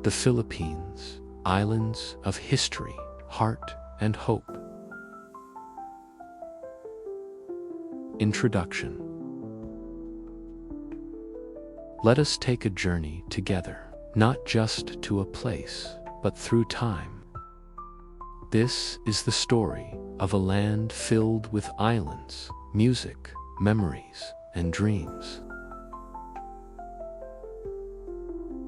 The Philippines, islands of history, heart, and hope. Introduction. Let us take a journey together, not just to a place, but through time. This is the story of a land filled with islands, music, memories, and dreams.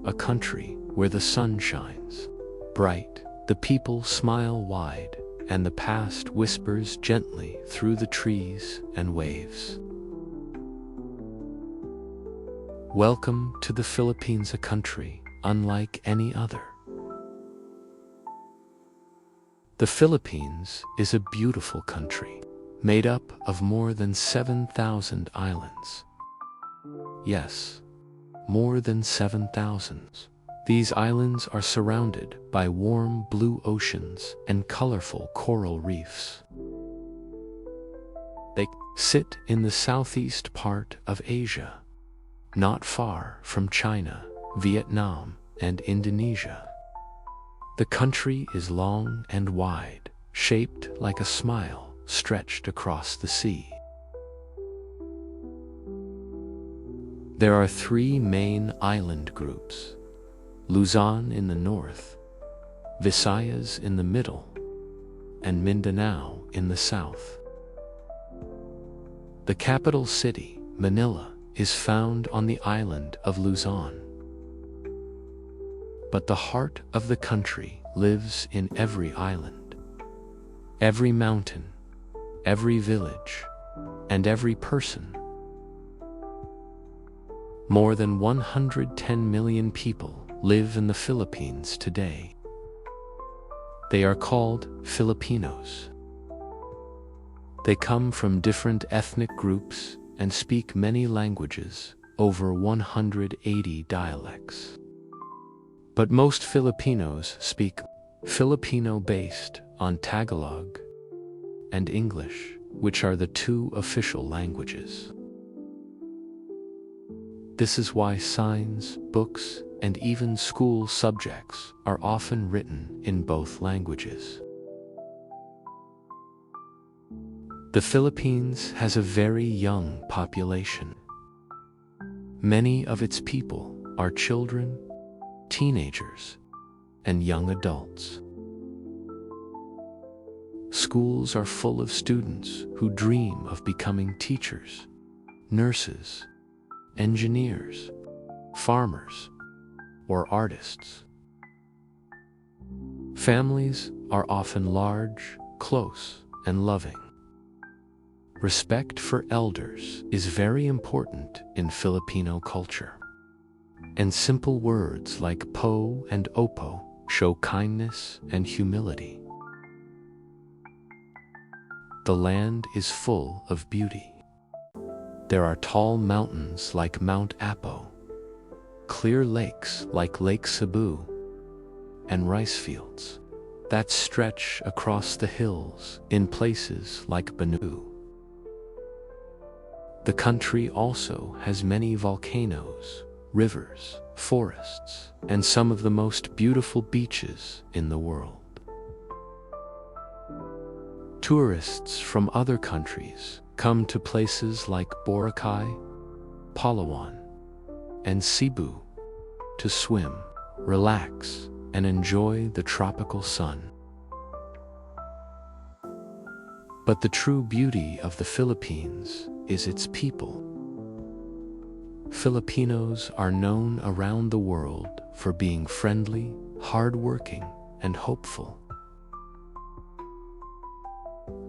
A country where the sun shines bright, the people smile wide, and the past whispers gently through the trees and waves. Welcome to the Philippines, a country unlike any other. The Philippines is a beautiful country, made up of more than 7,000 islands. Yes, more than 7,000. These islands are surrounded by warm blue oceans and colorful coral reefs. They sit in the southeast part of Asia, not far from China, Vietnam, and Indonesia. The country is long and wide, shaped like a smile stretched across the sea. There are three main island groups: Luzon in the north, Visayas in the middle, and Mindanao in the south. The capital city, Manila, is found on the island of Luzon. But the heart of the country lives in every island, every mountain, every village, and every person. More than 110 million people live in the Philippines today. They are called Filipinos. They come from different ethnic groups and speak many languages, over 180 dialects. But most Filipinos speak Filipino based on Tagalog and English, which are the two official languages. This is why signs, books, and even school subjects are often written in both languages. The Philippines has a very young population. Many of its people are children, teenagers, and young adults. Schools are full of students who dream of becoming teachers, nurses, engineers, farmers, or artists. Families are often large, close, and loving. Respect for elders is very important in Filipino culture. And simple words like po and opo show kindness and humility. The land is full of beauty. There are tall mountains like Mount Apo, clear lakes like Lake Cebu, and rice fields that stretch across the hills in places like Banu. The country also has many volcanoes, rivers, forests, and some of the most beautiful beaches in the world. Tourists from other countries come to places like Boracay, Palawan, and Cebu to swim, relax, and enjoy the tropical sun. But the true beauty of the Philippines is its people. Filipinos are known around the world for being friendly, hardworking, and hopeful.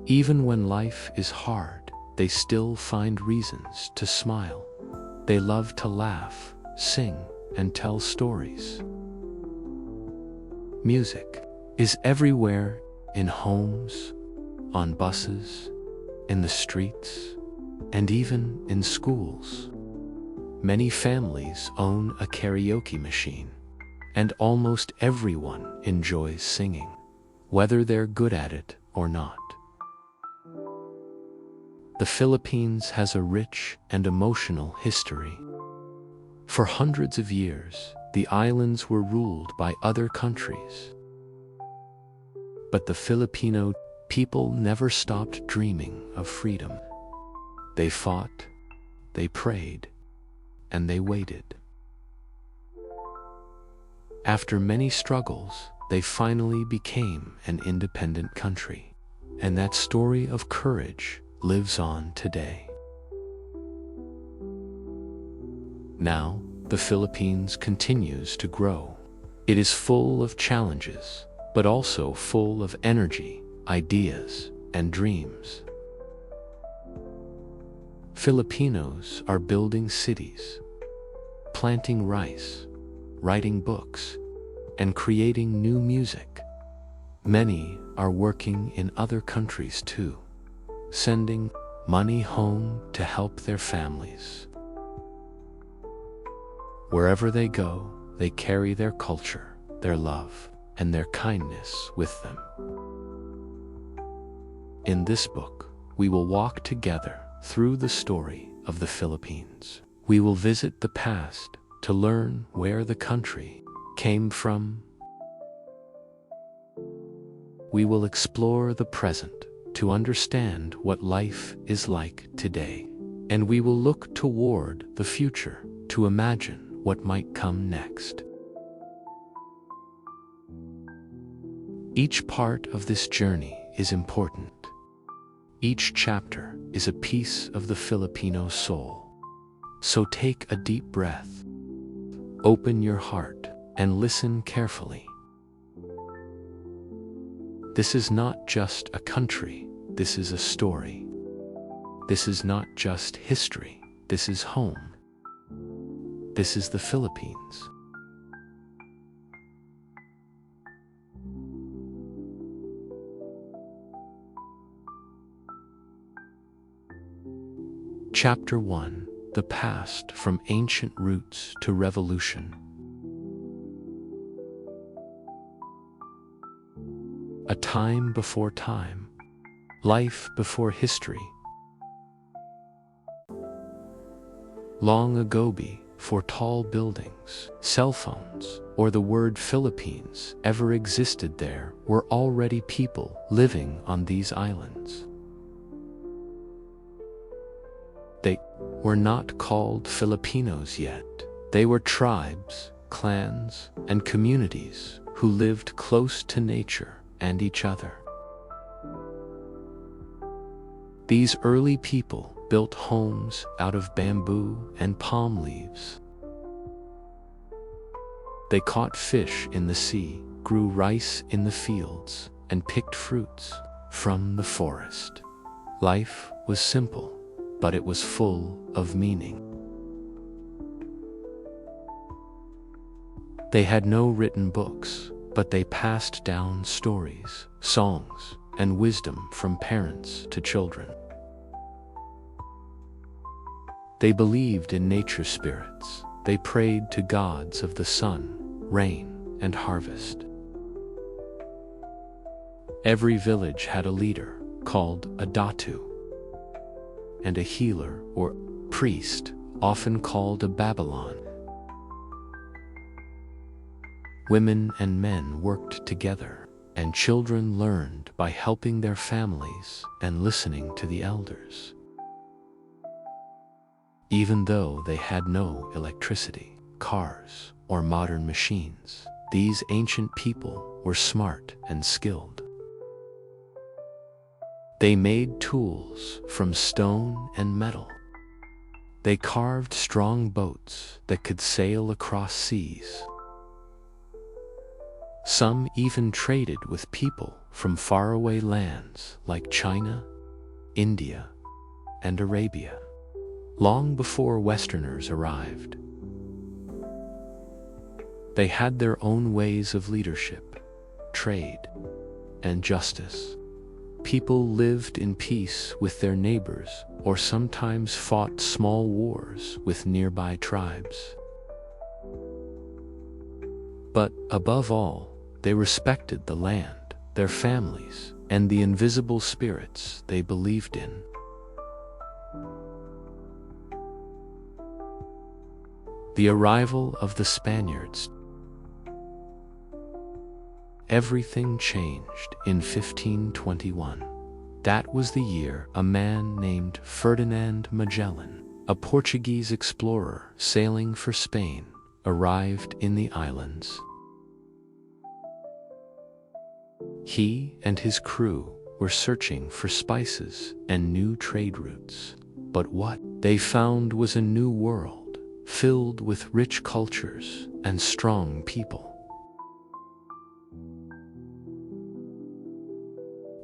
Even when life is hard, they still find reasons to smile. They love to laugh, sing, and tell stories. Music is everywhere, in homes, on buses, in the streets, and even in schools. Many families own a karaoke machine, and almost everyone enjoys singing, whether they're good at it or not. The Philippines has a rich and emotional history. For hundreds of years, the islands were ruled by other countries. But the Filipino people never stopped dreaming of freedom. They fought, they prayed, and they waited. After many struggles, they finally became an independent country, and that story of courage lives on today. Now, the Philippines continues to grow. It is full of challenges, but also full of energy, ideas, and dreams. Filipinos are building cities, planting rice, writing books, and creating new music. Many are working in other countries too, sending money home to help their families. Wherever they go, they carry their culture, their love, and their kindness with them. In this book, we will walk together through the story of the Philippines. We will visit the past to learn where the country came from. We will explore the present to understand what life is like today. And we will look toward the future to imagine what might come next. Each part of this journey is important. Each chapter is a piece of the Filipino soul. So take a deep breath, open your heart, and listen carefully. This is not just a country, this is a story. This is not just history, this is home. This is the Philippines. Chapter 1: The Past from Ancient Roots to Revolution. A time before time, life before history. Long ago, before tall buildings, cell phones, or the word Philippines ever existed, there were already people living on these islands. They were not called Filipinos yet. They were tribes, clans, and communities who lived close to nature and each other. These early people built homes out of bamboo and palm leaves. They caught fish in the sea, grew rice in the fields, and picked fruits from the forest. Life was simple, but it was full of meaning. They had no written books, but they passed down stories, songs, and wisdom from parents to children. They believed in nature spirits. They prayed to gods of the sun, rain, and harvest. Every village had a leader called a datu, and a healer or priest, often called a Babylon. Women and men worked together, and children learned by helping their families and listening to the elders. Even though they had no electricity, cars, or modern machines, these ancient people were smart and skilled. They made tools from stone and metal. They carved strong boats that could sail across seas. Some even traded with people from faraway lands like China, India, and Arabia, long before Westerners arrived. They had their own ways of leadership, trade, and justice. People lived in peace with their neighbors, or sometimes fought small wars with nearby tribes. But above all, they respected the land, their families, and the invisible spirits they believed in. The arrival of the Spaniards. Everything changed in 1521. That was the year a man named Ferdinand Magellan, a Portuguese explorer sailing for Spain, arrived in the islands. He and his crew were searching for spices and new trade routes, but what they found was a new world filled with rich cultures and strong people.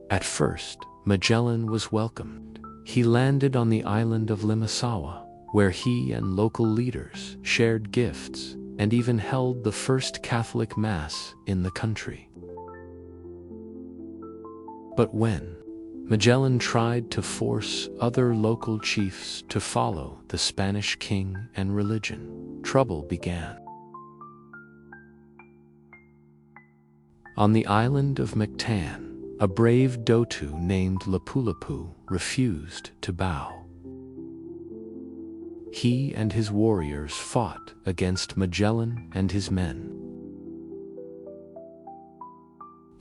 At first, Magellan was welcomed. He landed on the island of Limasawa, where he and local leaders shared gifts and even held the first Catholic Mass in the country. But when Magellan tried to force other local chiefs to follow the Spanish king and religion, trouble began. On the island of Mactan, a brave Dotu named Lapu-Lapu refused to bow. He and his warriors fought against Magellan and his men.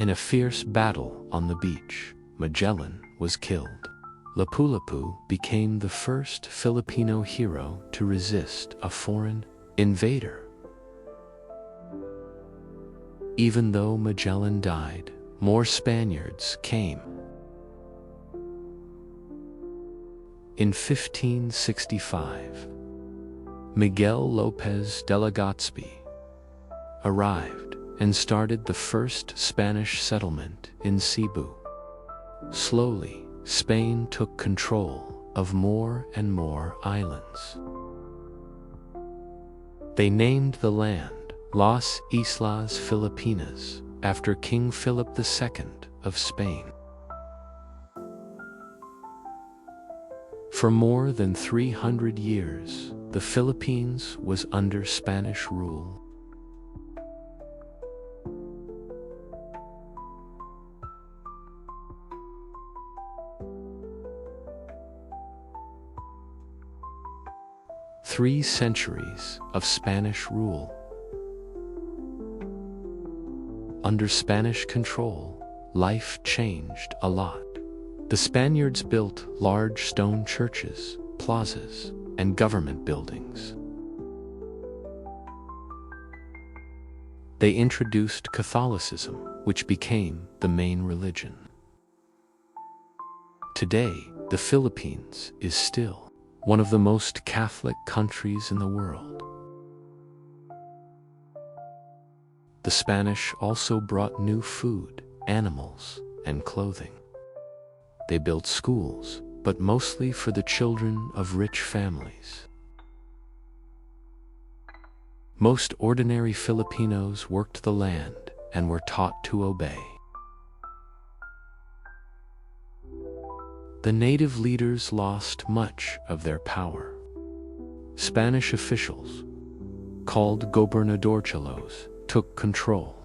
In a fierce battle on the beach, Magellan was killed. Lapu-Lapu became the first Filipino hero to resist a foreign invader. Even though Magellan died, more Spaniards came. In 1565, Miguel López de Legazpi arrived and started the first Spanish settlement in Cebu. Slowly, Spain took control of more and more islands. They named the land Las Islas Filipinas, after King Philip II of Spain. For more than 300 years, the Philippines was under Spanish rule. Three centuries of Spanish rule. Under Spanish control, life changed a lot. The Spaniards built large stone churches, plazas, and government buildings. They introduced Catholicism, which became the main religion. Today, the Philippines is still one of the most Catholic countries in the world. The Spanish also brought new food, animals, and clothing. They built schools, but mostly for the children of rich families. Most ordinary Filipinos worked the land and were taught to obey. The native leaders lost much of their power. Spanish officials, called gobernadorcillos, took control.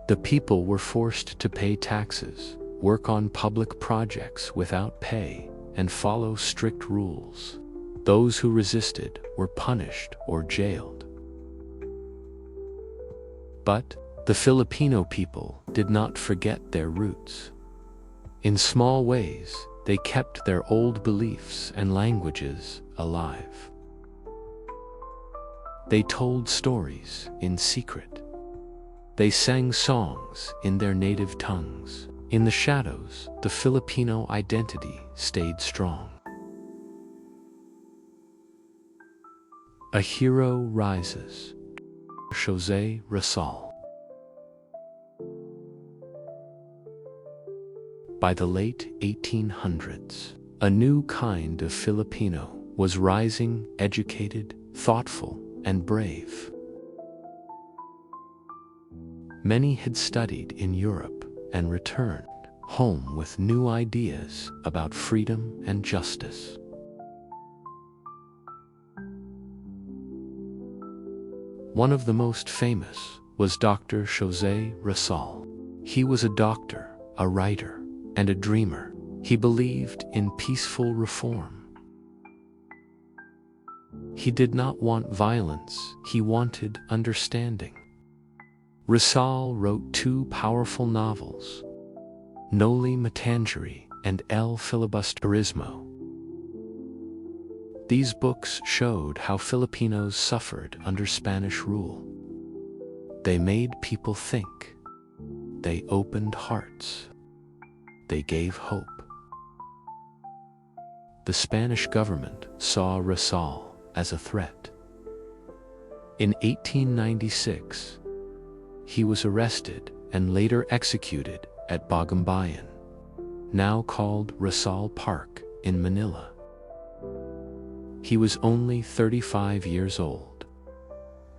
The people were forced to pay taxes, work on public projects without pay, and follow strict rules. Those who resisted were punished or jailed. But the Filipino people did not forget their roots. In small ways, they kept their old beliefs and languages alive. They told stories in secret. They sang songs in their native tongues. In the shadows, the Filipino identity stayed strong. A hero rises. José Rizal. By the late 1800s, a new kind of Filipino was rising, educated, thoughtful, and brave. Many had studied in Europe and returned home with new ideas about freedom and justice. One of the most famous was Dr. José Rizal. He was a doctor, a writer, and a dreamer. He believed in peaceful reform. He did not want violence, he wanted understanding. Rizal wrote two powerful novels, Noli Me Tangere and El Filibusterismo. These books showed how Filipinos suffered under Spanish rule. They made people think. They opened hearts. They gave hope. The Spanish government saw Rizal as a threat. In 1896, he was arrested and later executed at Bagumbayan, now called Rizal Park in Manila. He was only 35 years old.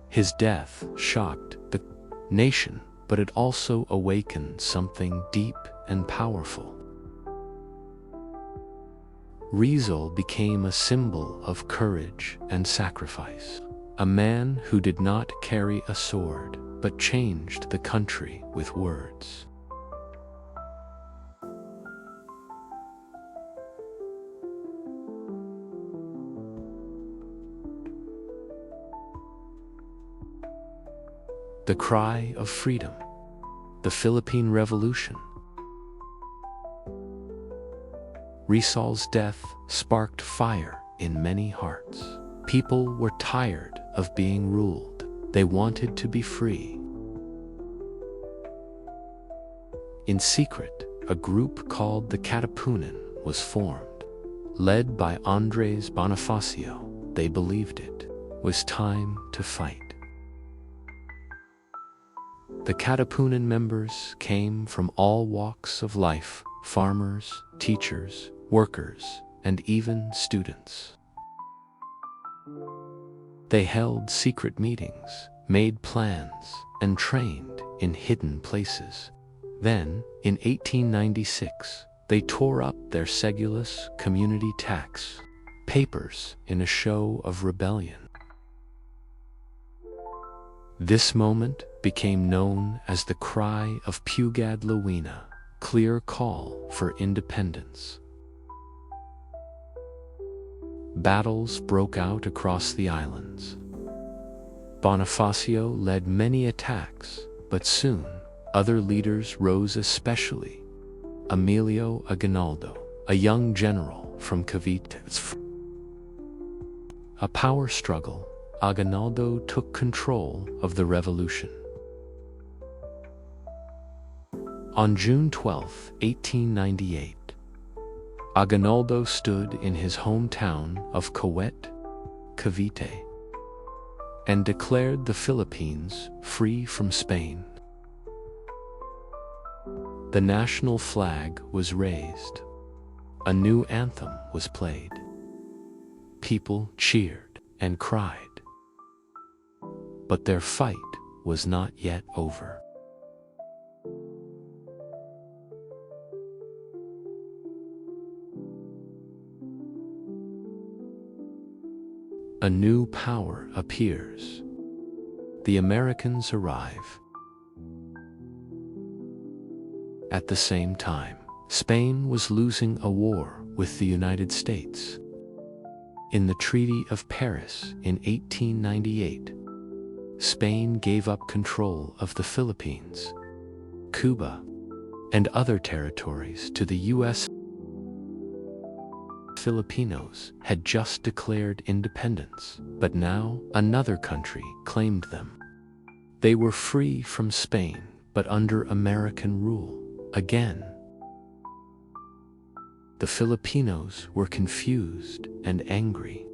His death shocked the nation, but it also awakened something deep and powerful. Rizal became a symbol of courage and sacrifice, a man who did not carry a sword, but changed the country with words. The cry of freedom, the Philippine Revolution. Rizal's death sparked fire in many hearts. People were tired of being ruled. They wanted to be free. In secret, a group called the Katipunan was formed. Led by Andres Bonifacio, they believed it was time to fight. The Katipunan members came from all walks of life: farmers, teachers, workers, and even students. They held secret meetings, made plans, and trained in hidden places. Then, in 1896, they tore up their Segulus community tax papers in a show of rebellion. This moment became known as the cry of Pugad Lawina, clear call for independence. Battles broke out across the islands. Bonifacio led many attacks, but soon other leaders rose, especially Emilio Aguinaldo, a young general from Cavite. A power struggle, Aguinaldo took control of the revolution. On June 12, 1898, Aguinaldo stood in his hometown of Coet, Cavite, and declared the Philippines free from Spain. The national flag was raised. A new anthem was played. People cheered and cried. But their fight was not yet over. A new power appears. The Americans arrive. At the same time, Spain was losing a war with the United States. In the Treaty of Paris in 1898, Spain gave up control of the Philippines, Cuba, and other territories to the U.S. Filipinos had just declared independence, but now another country claimed them. They were free from Spain, but under American rule again. The Filipinos were confused and angry.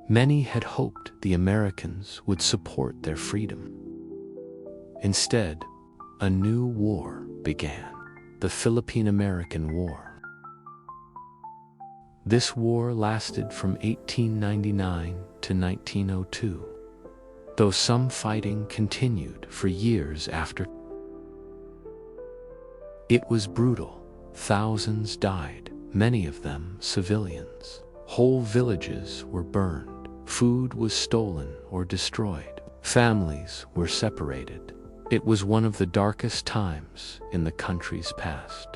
Many had hoped the Americans would support their freedom. Instead, a new war began, the Philippine-American War. This war lasted from 1899 to 1902, though some fighting continued for years after. It was brutal. Thousands died, many of them civilians. Whole villages were burned. Food was stolen or destroyed. Families were separated. It was one of the darkest times in the country's past.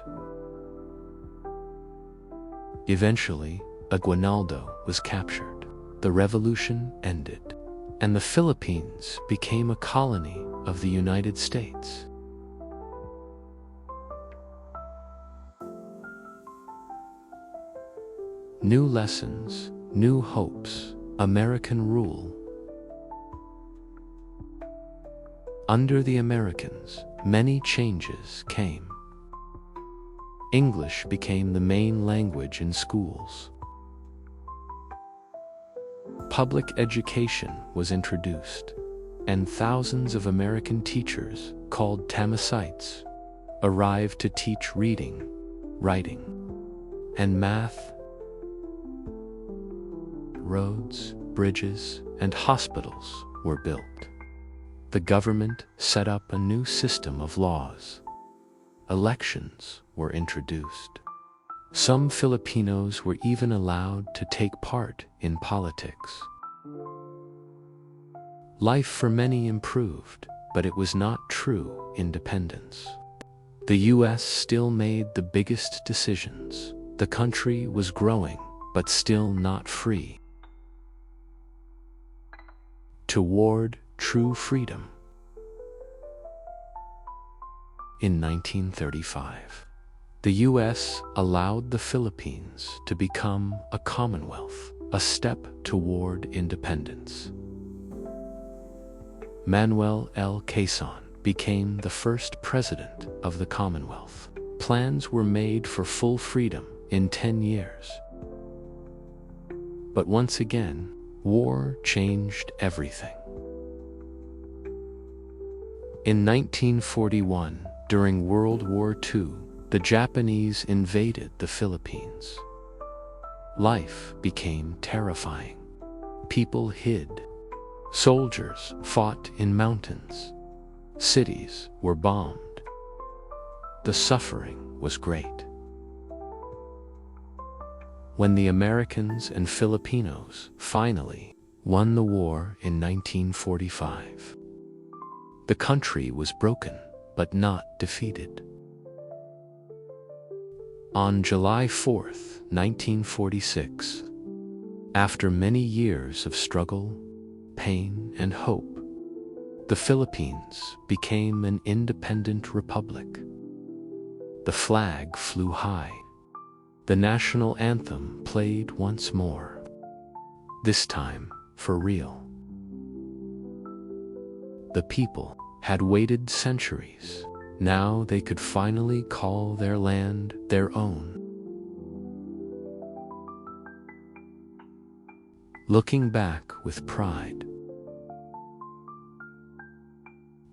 Eventually, Aguinaldo was captured. the revolution ended, and the Philippines became a colony of the United States. New lessons, new hopes, American rule. Under the Americans, many changes came. English became the main language in schools. Public education was introduced, and thousands of American teachers, called Tamasites, arrived to teach reading, writing, and math. Roads, bridges, and hospitals were built. The government set up a new system of laws. Elections were introduced. Some Filipinos were even allowed to take part in politics. Life for many improved, but it was not true independence. The U.S. still made the biggest decisions. The country was growing, but still not free. Toward true freedom. In 1935, the U.S. allowed the Philippines to become a commonwealth, a step toward independence. Manuel L. Quezon became the first president of the Commonwealth. Plans were made for full freedom in 10 years. But once again, war changed everything. In 1941, during World War II, the Japanese invaded the Philippines. Life became terrifying. People hid. Soldiers fought in mountains. Cities were bombed. The suffering was great. When the Americans and Filipinos finally won the war in 1945, the country was broken but not defeated. On July 4, 1946, after many years of struggle, pain, and hope, the Philippines became an independent republic. The flag flew high. The national anthem played once more, this time for real. The people had waited centuries. Now they could finally call their land their own. Looking back with pride,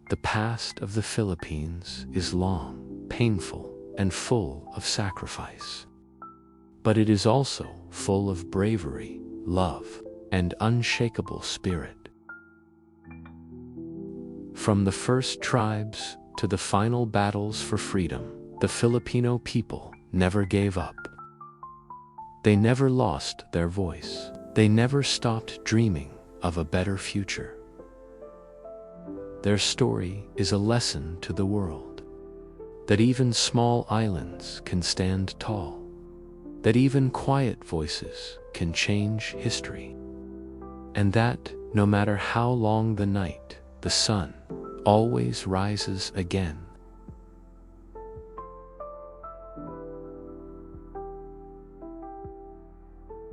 the past of the Philippines is long, painful, and full of sacrifice. But it is also full of bravery, love, and unshakable spirit. From the first tribes to the final battles for freedom, the Filipino people never gave up. They never lost their voice. They never stopped dreaming of a better future. Their story is a lesson to the world, that even small islands can stand tall, that even quiet voices can change history, and that no matter how long the night, the sun always rises again.